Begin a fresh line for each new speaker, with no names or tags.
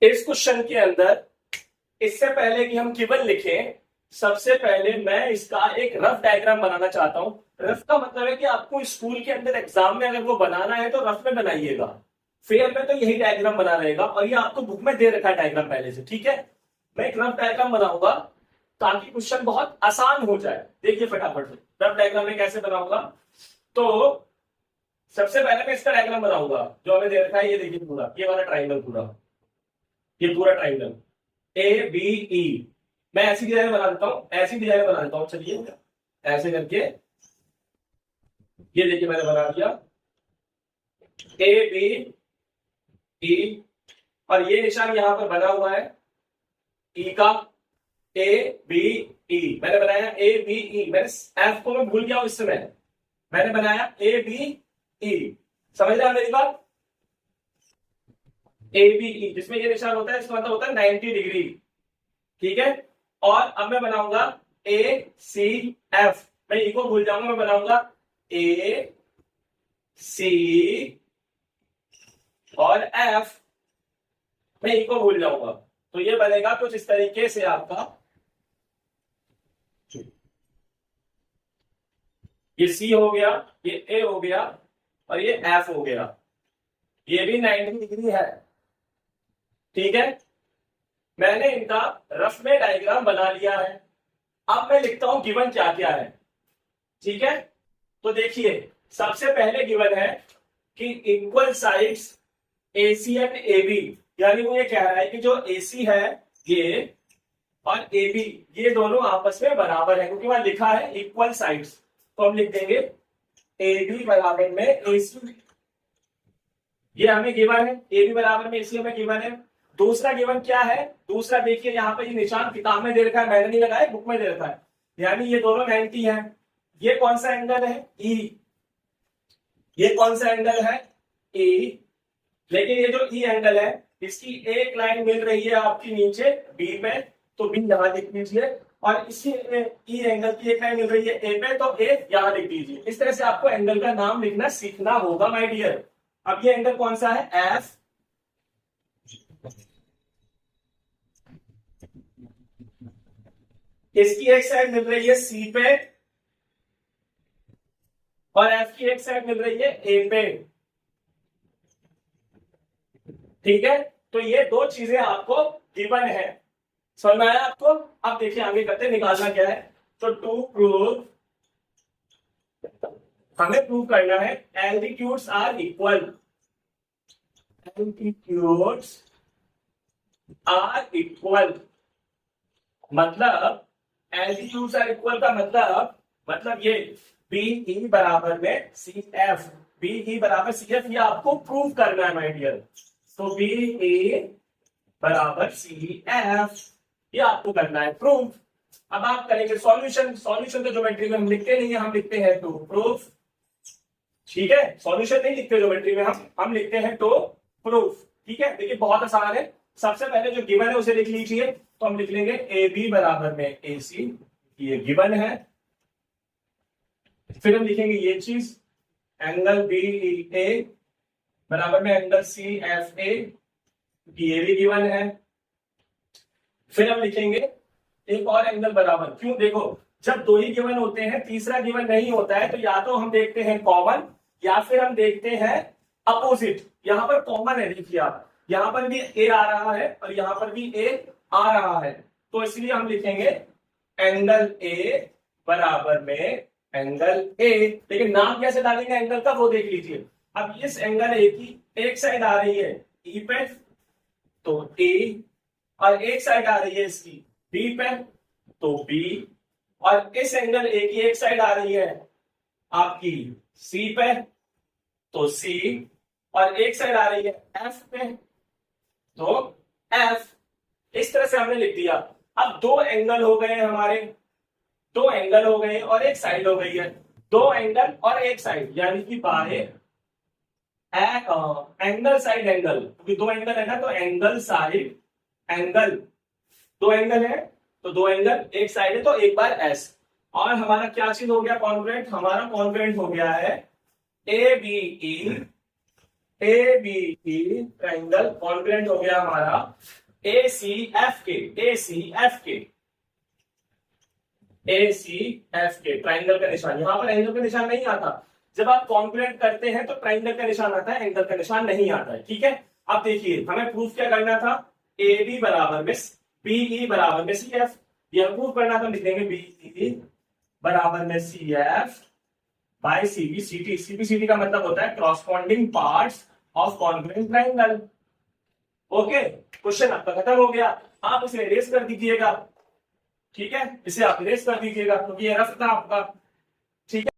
इस क्वेश्चन के अंदर इससे पहले कि हम गिवन लिखें, सबसे पहले मैं इसका एक रफ डायग्राम बनाना चाहता हूं। रफ का मतलब है कि आपको स्कूल के अंदर एग्जाम में अगर वो बनाना है तो रफ में बनाइएगा, फेयर में तो यही डायग्राम बना रहेगा। और ये आपको बुक में दे रखा है डायग्राम पहले से, ठीक है। मैं एक रफ डायग्राम बनाऊंगा ताकि क्वेश्चन बहुत आसान हो जाए। देखिए फटाफट से रफ डायग्राम में कैसे बनाऊंगा। तो सबसे पहले मैं इसका डायग्राम बनाऊंगा जो हमें दे रखा है। ये देखिए पूरा, ये वाला ट्राइंगल पूरा, ये पूरा ट्राइंगल ए बी ई। मैं ऐसी डिजाइन बना देता हूं, ऐसी डिजाइन बना देता हूं। चलिए ऐसे करके ये देखिए मैंने बना दिया ए बी ई, और ये निशान यहां पर बना हुआ है ई का। ए बी ई मैंने बनाया, ए बी ई। मैंने एफ को मैं भूल गया इस समय, मैंने बनाया ए बी ई। समझ रहे हैं मेरी बात? ए बी ई जिसमें ये निशान होता है इसका मतलब होता है 90 डिग्री, ठीक है। और अब मैं बनाऊंगा ए सी एफ। मैं ई को भूल जाऊंगा, मैं बनाऊंगा ए सी और एफ। मैं ई को भूल जाऊंगा तो ये बनेगा कुछ इस तरीके से आपका। ये सी हो गया, ये ए हो गया, और ये एफ हो गया। ये भी 90 डिग्री है, ठीक है। मैंने इनका रफ में डायग्राम बना लिया है। अब मैं लिखता हूं गिवन क्या क्या है, ठीक है। तो देखिए सबसे पहले गिवन है कि equal sides AC and AB. यानी वो ये कह रहा है कि जो एसी है ये और एबी ये दोनों आपस में बराबर है, क्योंकि वहां लिखा है इक्वल साइड्स। तो हम लिख देंगे एबी बराबर में एसी। ये हमें गिवन है, एबी बराबर में एसी हमें गिवन है। दूसरा गिवन क्या है? दूसरा देखिए यहाँ पे ये निशान किताब में दे रखा है, मैंने नहीं लगाया, बुक में दे रखा है। यानी ये दोनों 90 है। ये कौन सा एंगल है? ई। ये कौन सा एंगल है? ई। लेकिन ये जो ई एंगल है इसकी एक लाइन मिल रही है आपकी नीचे बी में, तो बी यहां लिख दीजिए। और इसी ई एंगल की एक लाइन मिल रही है ए पे, तो ए यहां लिख दीजिए। इस तरह से आपको एंगल का नाम लिखना सीखना होगा माय डियर। अब ये एंगल कौन सा है? एफ। इसकी एक साइड मिल रही है सी पे और एफ की एक साइड मिल रही है ए पे, ठीक है। तो ये दो चीजें आपको गिवन है। समझ में आया आपको? अब देखिए आगे करते निकालना क्या है। तो टू प्रूव, हमें प्रूव करना है altitudes are equal. Altitudes are equal मतलब, एल्टीट्यूड्स आर इक्वल का मतलब ये बी ई बराबर में सी एफ। बी ई बराबर सी एफ, ये आपको प्रूव करना है माय डियर। तो बी ए बराबर सी एफ, ये आपको करना है प्रूफ। अब आप करेंगे सॉल्यूशन। सॉल्यूशन तो ज्योमेट्री में हम लिखते नहीं है, हम लिखते हैं टू प्रूफ, ठीक है। सॉल्यूशन नहीं लिखते ज्योमेट्री में, हम लिखते हैं टू प्रूफ, ठीक है। देखिए बहुत आसान है। सबसे पहले जो गिवन है उसे लिख लीजिए। तो हम लिख लेंगे ए बी बराबर में ए सी, ये गिवन है। फिर हम लिखेंगे ये चीज, एंगल बी ए बराबर में एंगल सी एफ ए, ये भी गिवन है। फिर हम लिखेंगे एक और एंगल बराबर, क्यों? देखो जब दो ही गिवन होते हैं, तीसरा गिवन नहीं होता है, तो या तो हम देखते हैं कॉमन या फिर हम देखते हैं अपोजिट। यहां पर कॉमन है, देखिए आप, यहां पर भी ए आ रहा है और यहां पर भी ए आ रहा है, तो इसलिए हम लिखेंगे एंगल ए बराबर में एंगल ए। लेकिन नाम कैसे डालेंगे एंगल का वो देख लीजिए। अब इस एंगल ए की एक साइड आ रही है ई पे, तो ए, और एक साइड आ रही है इसकी बी पे, तो बी, और इस एंगल ए की एक साइड आ रही है आपकी सी पे, तो सी, और एक साइड आ रही है एफ पे, तो एफ। इस तरह से हमने लिख दिया। अब दो एंगल हो गए हमारे, दो एंगल हो गए और एक साइड हो गई है। दो एंगल और एक साइड यानी कि बाय एंगल साइड एंगल, क्योंकि दो एंगल है ना, तो एंगल साइड एंगल। दो एंगल है तो दो एंगल, एक साइड है तो एक बार एस। और हमारा क्या चीज हो गया? कॉन्ग्रुएंट। हमारा कॉन्ग्रुएंट हो गया है A B E A B E triangle congruent हो गया हमारा ए सी एफ के, ए सी एफ के, ए सी एफ के ट्राइंगल का निशान। यहां पर एंगल का निशान नहीं आता। जब आप कॉन्ग्रुएंट करते हैं तो ट्राइंगल का निशान आता है, एंगल का निशान नहीं आता है। ठीक है, अब देखिए हमें प्रूफ क्या करना था, ए बी बराबर में बी ई बराबर में सी एफ। यह प्रूफ करना था, लिखेंगे बी ई बराबर में C F by C B C T. C B C T का मतलब होता है corresponding parts of congruent triangle. Okay, question आपका खत्म हो गया। आप इसे इरेज कर दीजिएगा। ठीक है, इसे आप इरेज कर दीजिएगा क्योंकि ये रफ था आपका। ठीक है।